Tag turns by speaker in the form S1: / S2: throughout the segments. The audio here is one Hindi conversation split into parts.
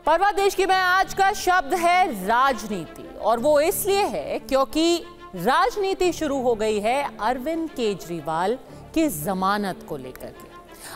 S1: परवा देश की में आज का शब्द है राजनीति, और वो इसलिए है क्योंकि राजनीति शुरू हो गई है अरविंद केजरीवाल की जमानत को लेकर के।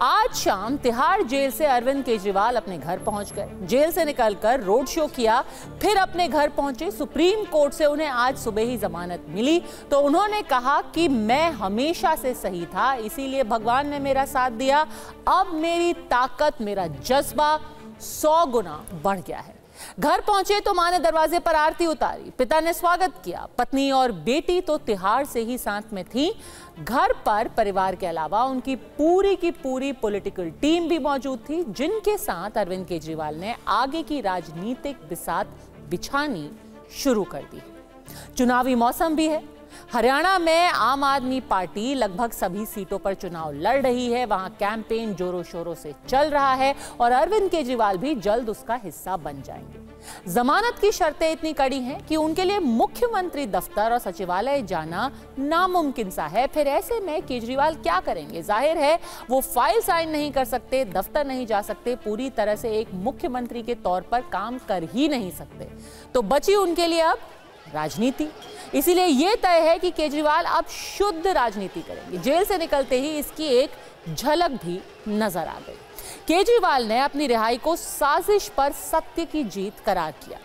S1: आज शाम तिहाड़ जेल से अरविंद केजरीवाल अपने घर पहुंच गए। जेल से निकलकर रोड शो किया, फिर अपने घर पहुंचे। सुप्रीम कोर्ट से उन्हें आज सुबह ही जमानत मिली तो उन्होंने कहा कि मैं हमेशा से सही था, इसीलिए भगवान ने मेरा साथ दिया। अब मेरी ताकत, मेरा जज्बा 100 गुना बढ़ गया है। घर पहुंचे तो मां ने दरवाजे पर आरती उतारी, पिता ने स्वागत किया, पत्नी और बेटी तो तिहाड़ से ही साथ में थी। घर पर परिवार के अलावा उनकी पूरी की पूरी पॉलिटिकल टीम भी मौजूद थी, जिनके साथ अरविंद केजरीवाल ने आगे की राजनीतिक बिसात बिछानी शुरू कर दी। चुनावी मौसम भी है। हरियाणा में आम आदमी पार्टी लगभग सभी सीटों पर चुनाव लड़ रही है। वहां कैंपेन जोरों शोरों से चल रहा है और अरविंद केजरीवाल भी जल्द उसका हिस्सा बन जाएंगे। जमानत की शर्तें इतनी कड़ी हैं कि उनके लिए मुख्यमंत्री दफ्तर और सचिवालय जाना नामुमकिन सा है। फिर ऐसे में केजरीवाल क्या करेंगे? जाहिर है वो फाइल साइन नहीं कर सकते, दफ्तर नहीं जा सकते, पूरी तरह से एक मुख्यमंत्री के तौर पर काम कर ही नहीं सकते। तो बची उनके लिए अब राजनीति। इसीलिए यह तय है कि केजरीवाल अब शुद्ध राजनीति करेंगे। जेल से निकलते ही इसकी एक झलक भी नजर आ गई। केजरीवाल ने अपनी रिहाई को साजिश पर सत्य की जीत करार किया।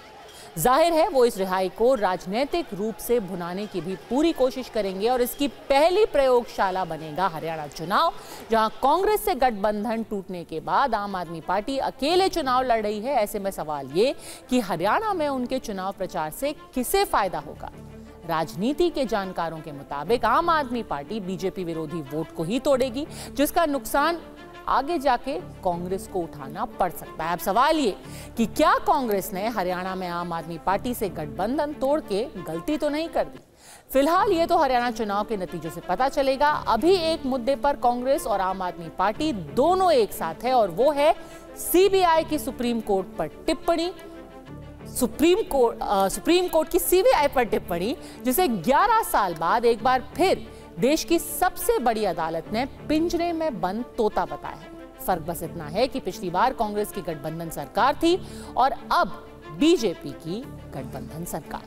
S1: जाहिर है वो इस रिहाई को राजनीतिक रूप से भुनाने की भी पूरी कोशिश करेंगे और इसकी पहली प्रयोगशाला बनेगा हरियाणा चुनाव, जहां कांग्रेस से गठबंधन टूटने के बाद आम आदमी पार्टी अकेले चुनाव लड़ रही है। ऐसे में सवाल ये कि हरियाणा में उनके चुनाव प्रचार से किसे फायदा होगा? राजनीति के जानकारों के मुताबिक आम आदमी पार्टी बीजेपी विरोधी वोट को ही तोड़ेगी, जिसका नुकसान आगे जाके कांग्रेस को उठाना पड़ सकता है। अब सवाल ये कि क्या कांग्रेस ने हरियाणा में आम आदमी पार्टी से गठबंधन तोड़ के गलती तो नहीं कर दी? फिलहाल ये तो हरियाणा चुनाव के नतीजों से पता चलेगा। अभी एक मुद्दे पर कांग्रेस और आम आदमी पार्टी दोनों एक साथ है, और वो है सीबीआई की सुप्रीम कोर्ट पर टिप्पणी। सुप्रीम कोर्ट की सीबीआई पर टिप्पणी, जिसे 11 साल बाद एक बार फिर देश की सबसे बड़ी अदालत ने पिंजरे में बंद तोता बताया है। फर्क बस इतना है कि पिछली बार कांग्रेस की गठबंधन सरकार थी और अब बीजेपी की गठबंधन सरकार।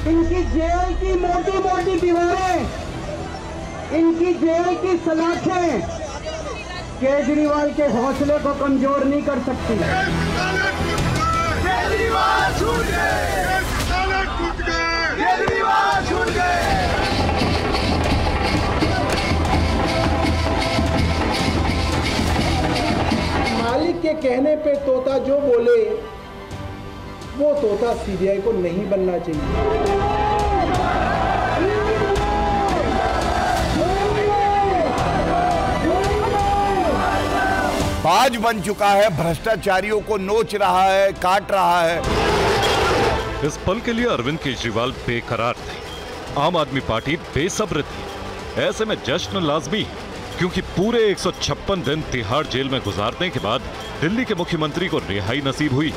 S2: इनकी जेल की मोटी मोटी दीवारें, इनकी जेल की सलाखें केजरीवाल के हौसले को कमजोर नहीं कर सकती। केजरीवाल छूट गए, केजरीवाल छूट गए। मालिक के कहने पे तोता जो बोले वो तोता सीबीआई को नहीं बनना चाहिए।
S3: बाज बन चुका है, भ्रष्टाचारियों को नोच रहा है, काट रहा है।
S4: इस पल के लिए अरविंद केजरीवाल बेकरार थे, आम आदमी पार्टी बेसब्र थी। ऐसे में जश्न लाजमी है, क्योंकि पूरे 156 दिन तिहाड़ जेल में गुजारने के बाद दिल्ली के मुख्यमंत्री को रिहाई नसीब हुई।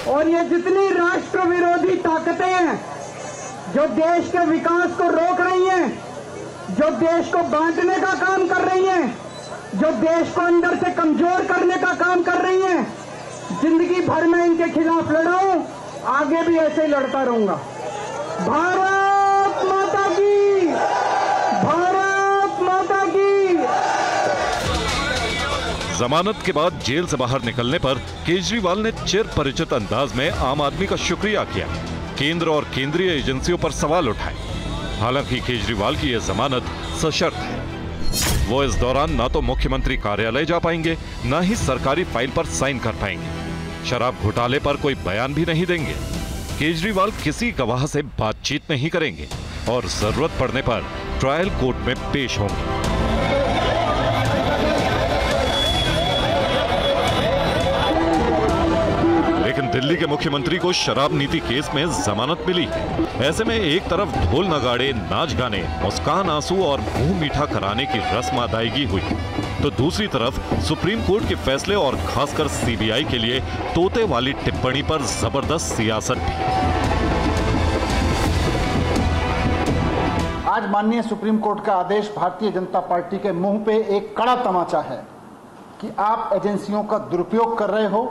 S2: और ये जितनी राष्ट्र विरोधी ताकतें हैं जो देश के विकास को रोक रही हैं, जो देश को बांटने का काम कर रही हैं, जो देश को अंदर से कमजोर करने का काम कर रही हैं, जिंदगी भर में इनके खिलाफ लड़ा हूं, आगे भी ऐसे ही लड़ता रहूंगा। भारत माता की, भारत माता की।
S4: जमानत के बाद जेल से बाहर निकलने पर केजरीवाल ने चिर परिचित अंदाज में आम आदमी का शुक्रिया किया, केंद्र और केंद्रीय एजेंसियों पर सवाल उठाए। हालांकि केजरीवाल की यह जमानत सशर्त है। वो इस दौरान ना तो मुख्यमंत्री कार्यालय जा पाएंगे, ना ही सरकारी फाइल पर साइन कर पाएंगे। शराब घोटाले पर कोई बयान भी नहीं देंगे। केजरीवाल किसी गवाह से बातचीत नहीं करेंगे और जरूरत पड़ने पर ट्रायल कोर्ट में पेश होंगे। लेकिन दिल्ली के मुख्यमंत्री को शराब नीति केस में जमानत मिली। ऐसे में एक तरफ ढोल नगाड़े, नाच गाने, मुस्कान आंसू और मुंह मीठा कराने की रस्म अदायगी हुई। तो दूसरी तरफ सुप्रीम कोर्ट के फैसले और खासकर सीबीआई के लिए तोते वाली टिप्पणी पर जबरदस्त सियासत भी।
S5: आज माननीय सुप्रीम कोर्ट का आदेश भारतीय जनता पार्टी के मुंह पे एक कड़ा तमाचा है कि आप एजेंसियों का दुरुपयोग कर रहे हो।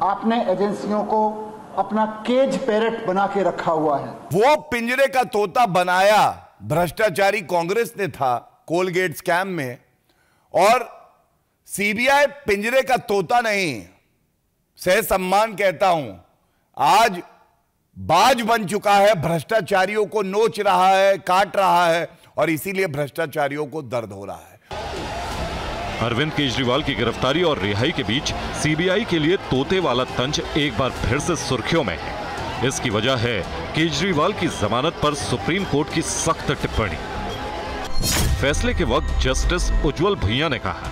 S5: आपने एजेंसियों को अपना केज पैरेट बना के रखा हुआ है।
S3: वो पिंजरे का तोता बनाया भ्रष्टाचारी कांग्रेस ने था कोलगेट स्कैम में, और सीबीआई पिंजरे का तोता नहीं, सह सम्मान कहता हूं, आज बाज बन चुका है, भ्रष्टाचारियों को नोच रहा है, काट रहा है, और इसीलिए भ्रष्टाचारियों को दर्द हो रहा है।
S4: अरविंद केजरीवाल की गिरफ्तारी और रिहाई के बीच सीबीआई के लिए तोते वाला तंज एक बार फिर से सुर्खियों में है। इसकी वजह है केजरीवाल की जमानत पर सुप्रीम कोर्ट की सख्त टिप्पणी। फैसले के वक्त जस्टिस उज्जवल भुइयां ने कहा,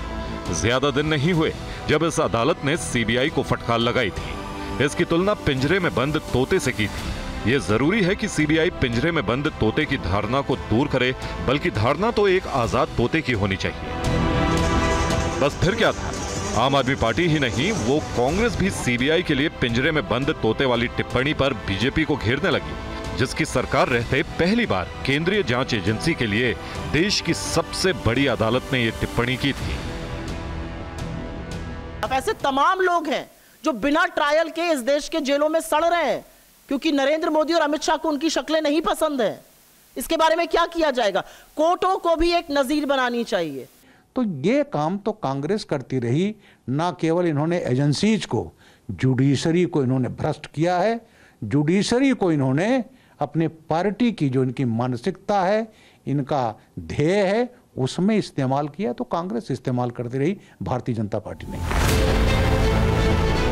S4: ज्यादा दिन नहीं हुए जब इस अदालत ने सीबीआई को फटकार लगाई थी। इसकी तुलना पिंजरे में बंद तोते से की थी। यह जरूरी है कि सीबीआई पिंजरे में बंद तोते की धारणा को दूर करे, बल्कि धारणा तो एक आजाद तोते की होनी चाहिए। बस फिर क्या था, आम आदमी पार्टी ही नहीं, वो कांग्रेस भी सीबीआई के लिए पिंजरे में बंद तोते वाली टिप्पणी पर बीजेपी को घेरने लगी, जिसकी सरकार रहते पहली बार केंद्रीय जांच एजेंसी के लिए देश की सबसे बड़ी अदालत ने यह टिप्पणी की थी।
S6: ऐसे तमाम लोग हैं जो बिना ट्रायल के इस देश के जेलों में सड़ रहे हैं क्योंकि नरेंद्र मोदी और अमित शाह को उनकी शक्लें नहीं पसंद है। इसके बारे में क्या किया जाएगा? कोर्टों को भी एक नजीर बनानी चाहिए।
S7: तो ये काम तो कांग्रेस करती रही। ना केवल इन्होंने एजेंसीज को, जुडिशरी को इन्होंने भ्रष्ट किया है, जुडिशरी को इन्होंने अपने पार्टी की जो इनकी मानसिकता है, इनका ध्येय है, उसमें इस्तेमाल किया। तो कांग्रेस इस्तेमाल करती रही, भारतीय जनता पार्टी नहीं।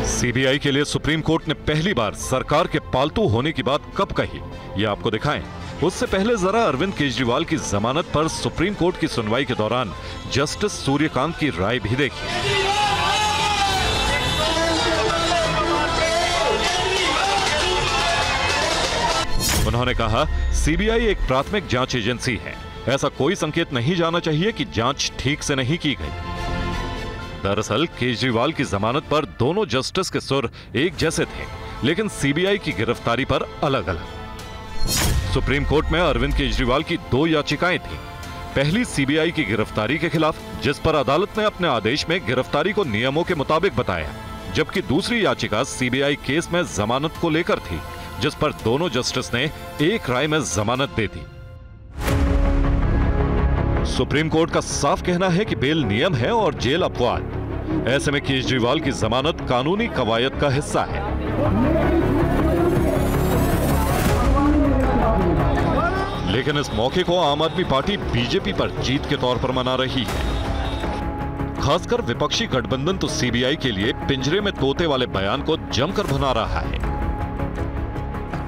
S4: सीबीआई के लिए सुप्रीम कोर्ट ने पहली बार सरकार के पालतू होने की बात कब कही, ये आपको दिखाएं। उससे पहले जरा अरविंद केजरीवाल की जमानत पर सुप्रीम कोर्ट की सुनवाई के दौरान जस्टिस सूर्यकांत की राय भी देखी। उन्होंने कहा, सीबीआई एक प्राथमिक जांच एजेंसी है, ऐसा कोई संकेत नहीं जाना चाहिए कि जांच ठीक से नहीं की गई। दरअसल केजरीवाल की जमानत पर दोनों जस्टिस के सुर एक जैसे थे, लेकिन सीबीआई की गिरफ्तारी पर अलग अलग। सुप्रीम कोर्ट में अरविंद केजरीवाल की 2 याचिकाएं थीं। पहली सीबीआई की गिरफ्तारी के खिलाफ, जिस पर अदालत ने अपने आदेश में गिरफ्तारी को नियमों के मुताबिक बताया, जबकि दूसरी याचिका सीबीआई केस में जमानत को लेकर थी, जिस पर दोनों जस्टिस ने एक राय में जमानत दे दी। सुप्रीम कोर्ट का साफ कहना है कि बेल नियम है और जेल अपवाद। ऐसे में केजरीवाल की जमानत कानूनी कवायद का हिस्सा है। लेकिन इस मौके को आम आदमी पार्टी बीजेपी पर जीत के तौर पर मना रही है। खासकर विपक्षी गठबंधन तो सीबीआई के लिए पिंजरे में तोते वाले बयान को जमकर भुना रहा है।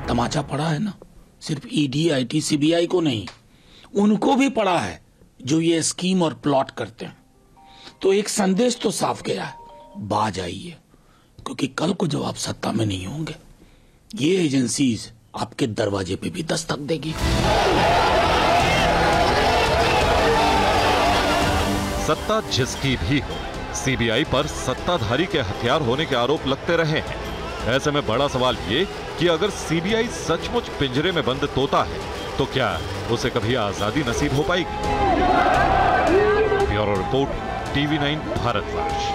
S8: तमाचा पड़ा है ना, सिर्फ ईडी, आईटी, सीबीआई को नहीं, उनको भी पड़ा है जो ये स्कीम और प्लॉट करते हैं। तो एक संदेश तो साफ गया है, बाज आइए, क्योंकि कल को जब आप सत्ता में नहीं होंगे, ये एजेंसीज आपके दरवाजे पे भी दस्तक देगी।
S4: सत्ता जिसकी भी हो, सीबीआई पर सत्ताधारी के हथियार होने के आरोप लगते रहे हैं। ऐसे में बड़ा सवाल ये कि अगर सीबीआई सचमुच पिंजरे में बंद तोता है, तो क्या उसे कभी आजादी नसीब हो पाएगी? Bureau report, TV9 Bharatvarsh.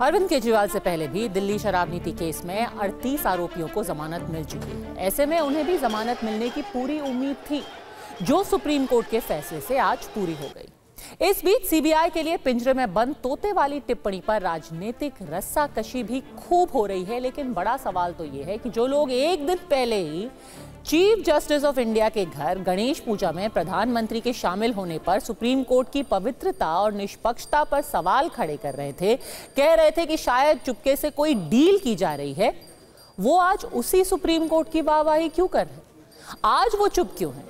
S1: Arvind Kejriwal से पहले भी दिल्ली शराब नीति केस में 38 आरोपियों को जमानत मिल चुकी है। ऐसे में उन्हें भी जमानत मिलने की पूरी उम्मीद थी, जो सुप्रीम कोर्ट के फैसले से आज पूरी हो गई। इस बीच सीबीआई के लिए पिंजरे में बंद तोते वाली टिप्पणी पर राजनीतिक रस्साकशी भी खूब हो रही है। लेकिन बड़ा सवाल तो यह है कि जो लोग एक दिन पहले ही चीफ जस्टिस ऑफ इंडिया के घर गणेश पूजा में प्रधानमंत्री के शामिल होने पर सुप्रीम कोर्ट की पवित्रता और निष्पक्षता पर सवाल खड़े कर रहे थे, कह रहे थे कि शायद चुपके से कोई डील की जा रही है, वो आज उसी सुप्रीम कोर्ट की वाहवाही क्यों कर रहे? आज वो चुप क्यों है?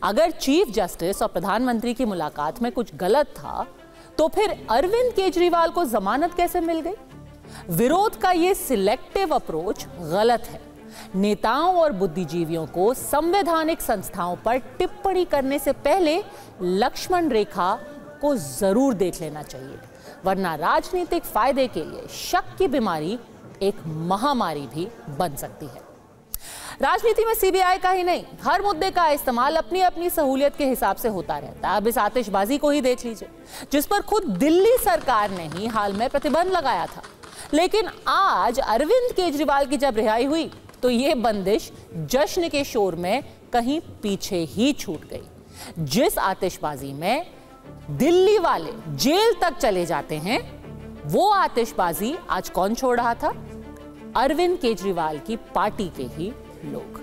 S1: अगर चीफ जस्टिस और प्रधानमंत्री की मुलाकात में कुछ गलत था, तो फिर अरविंद केजरीवाल को जमानत कैसे मिल गई? विरोध का ये सिलेक्टिव अप्रोच गलत है। नेताओं और बुद्धिजीवियों को संवैधानिक संस्थाओं पर टिप्पणी करने से पहले लक्ष्मण रेखा को जरूर देख लेना चाहिए, वरना राजनीतिक फायदे के लिए शक की बीमारी एक महामारी भी बन सकती है। राजनीति में सीबीआई का ही नहीं, हर मुद्दे का इस्तेमाल अपनी अपनी सहूलियत के हिसाब से होता रहता है। अब इस आतिशबाजी को ही देख लीजिए, जिस पर खुद दिल्ली सरकार ने ही हाल में प्रतिबंध लगाया था। लेकिन आज अरविंद केजरीवाल की जब रिहाई हुई तो ये बंदिश जश्न के शोर में कहीं पीछे ही छूट गई। जिस आतिशबाजी में दिल्ली वाले जेल तक चले जाते हैं, वो आतिशबाजी आज कौन छोड़ रहा था? अरविंद केजरीवाल की पार्टी के ही लोग।